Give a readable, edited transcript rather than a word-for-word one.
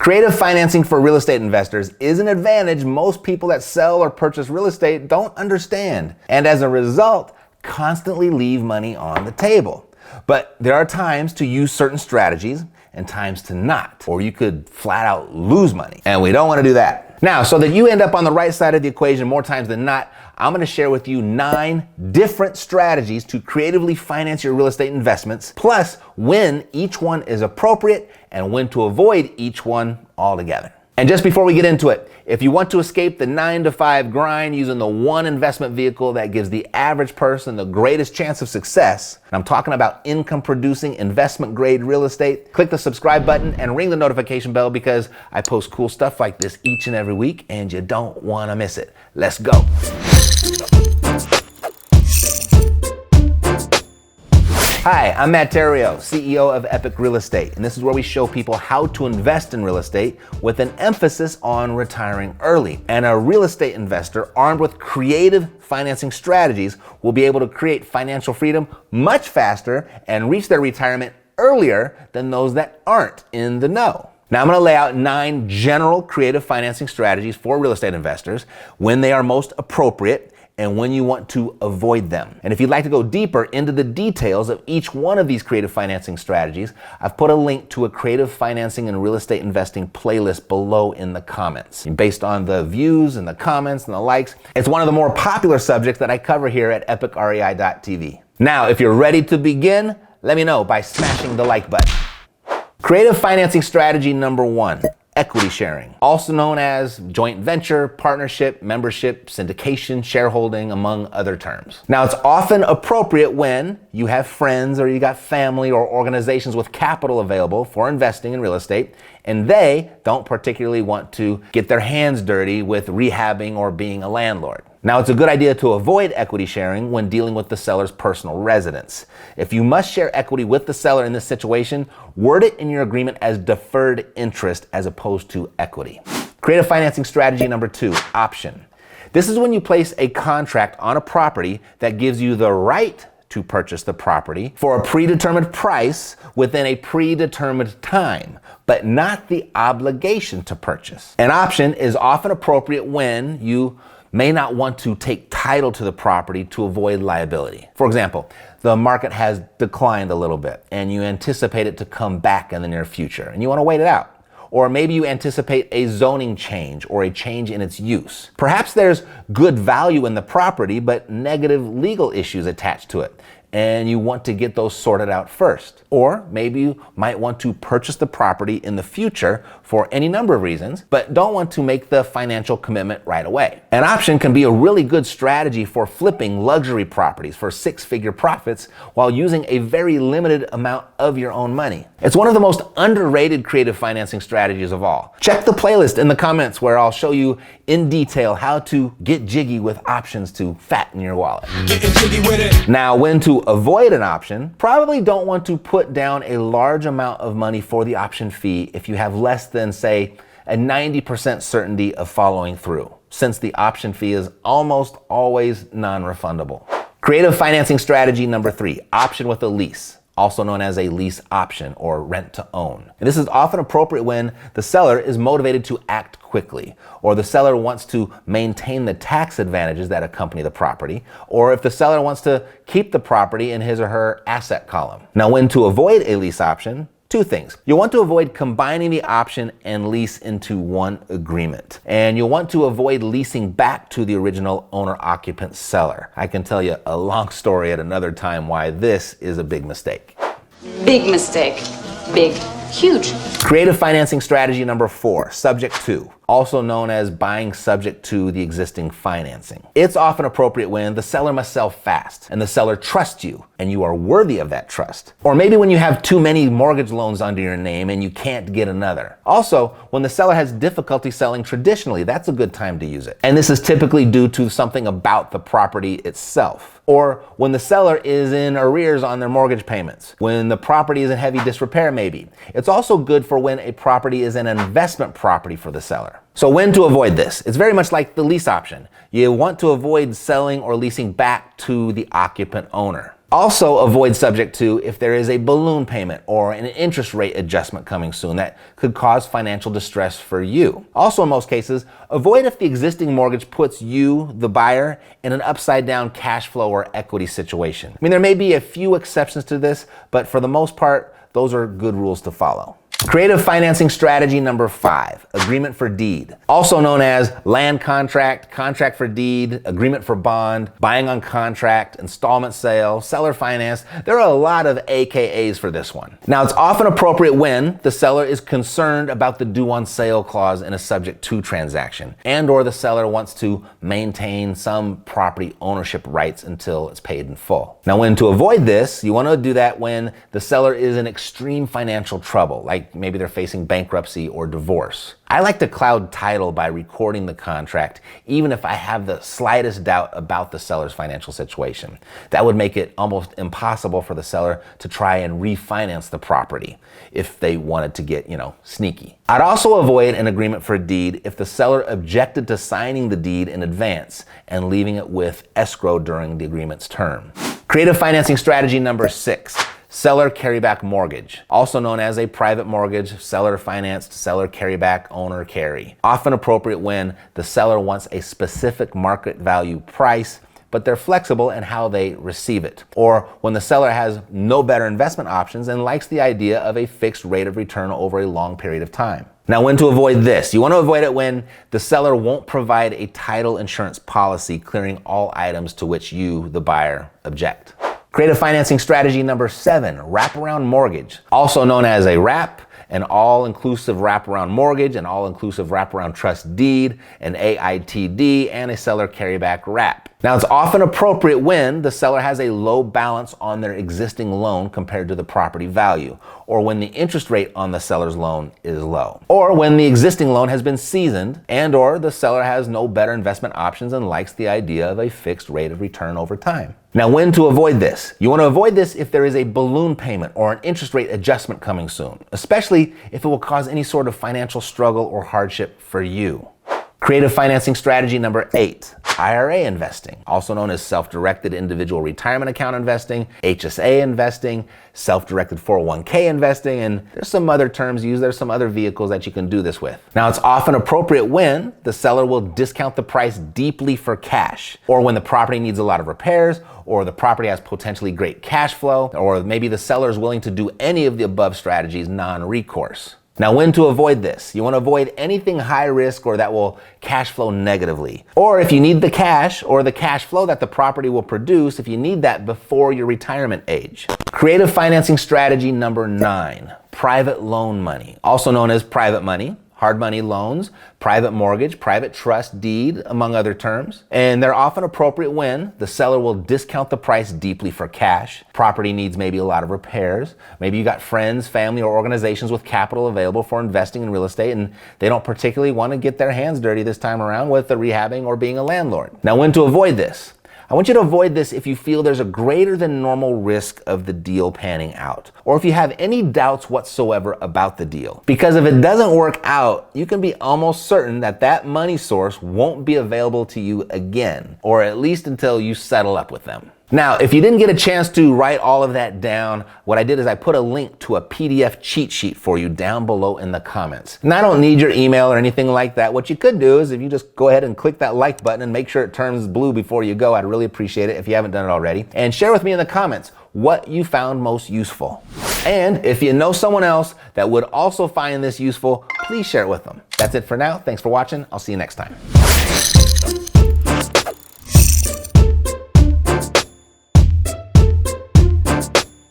Creative financing for real estate investors is an advantage most people that sell or purchase real estate don't understand, and as a result, constantly leave money on the table. But there are times to use certain strategies and times to not, or you could flat out lose money, and we don't want to do that. Now, so that you end up on the right side of the equation more times than not, I'm going to share with you 9 different strategies to creatively finance your real estate investments, plus when each one is appropriate and when to avoid each one altogether. And just before we get into it, if you want to escape the 9-to-5 grind using the one investment vehicle that gives the average person the greatest chance of success, and I'm talking about income producing investment grade real estate, click the subscribe button and ring the notification bell because I post cool stuff like this each and every week and you don't want to miss it. Let's go. Hi, I'm Matt Theriault, CEO of Epic Real Estate, and this is where we show people how to invest in real estate with an emphasis on retiring early. And a real estate investor armed with creative financing strategies will be able to create financial freedom much faster and reach their retirement earlier than those that aren't in the know. Now I'm going to lay out 9 general creative financing strategies for real estate investors, when they are most appropriate and when you want to avoid them. And if you'd like to go deeper into the details of each one of these creative financing strategies, I've put a link to a creative financing and real estate investing playlist below in the comments. And based on the views and the comments and the likes, it's one of the more popular subjects that I cover here at epicrei.tv. Now, if you're ready to begin, let me know by smashing the like button. Creative financing strategy number 1. Equity sharing, also known as joint venture, partnership, membership, syndication, shareholding, among other terms. Now, it's often appropriate when you have friends or you got family or organizations with capital available for investing in real estate, and they don't particularly want to get their hands dirty with rehabbing or being a landlord. Now, it's a good idea to avoid equity sharing when dealing with the seller's personal residence. If you must share equity with the seller in this situation, word it in your agreement as deferred interest as opposed to equity. Creative financing strategy number 2, option. This is when you place a contract on a property that gives you the right to purchase the property for a predetermined price within a predetermined time, but not the obligation to purchase. An option is often appropriate when you may not want to take title to the property to avoid liability. For example, the market has declined a little bit and you anticipate it to come back in the near future and you want to wait it out. Or maybe you anticipate a zoning change or a change in its use. Perhaps there's good value in the property, but negative legal issues attached to it, and you want to get those sorted out first. Or maybe you might want to purchase the property in the future for any number of reasons, but don't want to make the financial commitment right away. An option can be a really good strategy for flipping luxury properties for 6-figure profits while using a very limited amount of your own money. It's one of the most underrated creative financing strategies of all. Check the playlist in the comments where I'll show you in detail how to get jiggy with options to fatten your wallet. Getting jiggy with it. Now, when to avoid an option, probably don't want to put down a large amount of money for the option fee if you have less than, say, a 90% certainty of following through, since the option fee is almost always non-refundable. Creative financing strategy number 3, option with a lease, also known as a lease option or rent to own. And this is often appropriate when the seller is motivated to act quickly, or the seller wants to maintain the tax advantages that accompany the property, or if the seller wants to keep the property in his or her asset column. Now, when to avoid a lease option, 2 things. You'll want to avoid combining the option and lease into one agreement. And you'll want to avoid leasing back to the original owner-occupant seller. I can tell you a long story at another time why this is a big mistake. Big mistake. Big. Huge. Creative financing strategy number 4, subject to, also known as buying subject to the existing financing. It's often appropriate when the seller must sell fast and the seller trusts you and you are worthy of that trust. Or maybe when you have too many mortgage loans under your name and you can't get another. Also, when the seller has difficulty selling traditionally, that's a good time to use it. And this is typically due to something about the property itself. Or when the seller is in arrears on their mortgage payments, when the property is in heavy disrepair maybe. It's also good for when a property is an investment property for the seller. So when to avoid this? It's very much like the lease option. You want to avoid selling or leasing back to the occupant owner. Also avoid subject to if there is a balloon payment or an interest rate adjustment coming soon that could cause financial distress for you. Also, in most cases, avoid if the existing mortgage puts you, the buyer, in an upside down cash flow or equity situation. I mean, there may be a few exceptions to this, but for the most part, those are good rules to follow. Creative financing strategy number 5, agreement for deed. Also known as land contract, contract for deed, agreement for bond, buying on contract, installment sale, seller finance. There are a lot of AKAs for this one. Now, it's often appropriate when the seller is concerned about the due on sale clause in a subject to transaction, and or the seller wants to maintain some property ownership rights until it's paid in full. Now, when to avoid this, you want to do that when the seller is in extreme financial trouble, like maybe they're facing bankruptcy or divorce. I like to cloud title by recording the contract, even if I have the slightest doubt about the seller's financial situation. That would make it almost impossible for the seller to try and refinance the property if they wanted to get, sneaky. I'd also avoid an agreement for a deed if the seller objected to signing the deed in advance and leaving it with escrow during the agreement's term. Creative financing strategy number 6. Seller carryback mortgage, also known as a private mortgage, seller financed, seller carryback, owner carry. Often appropriate when the seller wants a specific market value price, but they're flexible in how they receive it. Or when the seller has no better investment options and likes the idea of a fixed rate of return over a long period of time. Now, when to avoid this? You want to avoid it when the seller won't provide a title insurance policy clearing all items to which you, the buyer, object. Creative financing strategy number 7, wraparound mortgage, also known as a WRAP, an all-inclusive wraparound mortgage, an all-inclusive wraparound trust deed, an AITD, and a seller carryback WRAP. Now, it's often appropriate when the seller has a low balance on their existing loan compared to the property value, or when the interest rate on the seller's loan is low, or when the existing loan has been seasoned and or the seller has no better investment options and likes the idea of a fixed rate of return over time. Now, when to avoid this? You want to avoid this if there is a balloon payment or an interest rate adjustment coming soon, especially if it will cause any sort of financial struggle or hardship for you. Creative financing strategy number 8, IRA investing, also known as self-directed individual retirement account investing, HSA investing, self-directed 401k investing, and there's some other terms used. There's some other vehicles that you can do this with. Now, it's often appropriate when the seller will discount the price deeply for cash, or when the property needs a lot of repairs, or the property has potentially great cash flow, or maybe the seller is willing to do any of the above strategies non-recourse. Now, when to avoid this? You want to avoid anything high risk or that will cash flow negatively. Or if you need the cash or the cash flow that the property will produce, if you need that before your retirement age. Creative financing strategy number 9, private loan money, also known as private money, hard money loans, private mortgage, private trust deed, among other terms. And they're often appropriate when the seller will discount the price deeply for cash. Property needs maybe a lot of repairs. Maybe you got friends, family, or organizations with capital available for investing in real estate, and they don't particularly want to get their hands dirty this time around with the rehabbing or being a landlord. Now, when to avoid this? I want you to avoid this if you feel there's a greater than normal risk of the deal panning out, or if you have any doubts whatsoever about the deal. Because if it doesn't work out, you can be almost certain that that money source won't be available to you again, or at least until you settle up with them. Now, if you didn't get a chance to write all of that down, what I did is I put a link to a PDF cheat sheet for you down below in the comments. And I don't need your email or anything like that. What you could do is if you just go ahead and click that like button and make sure it turns blue before you go, I'd really appreciate it if you haven't done it already. And share with me in the comments what you found most useful. And if you know someone else that would also find this useful, please share it with them. That's it for now. Thanks for watching. I'll see you next time.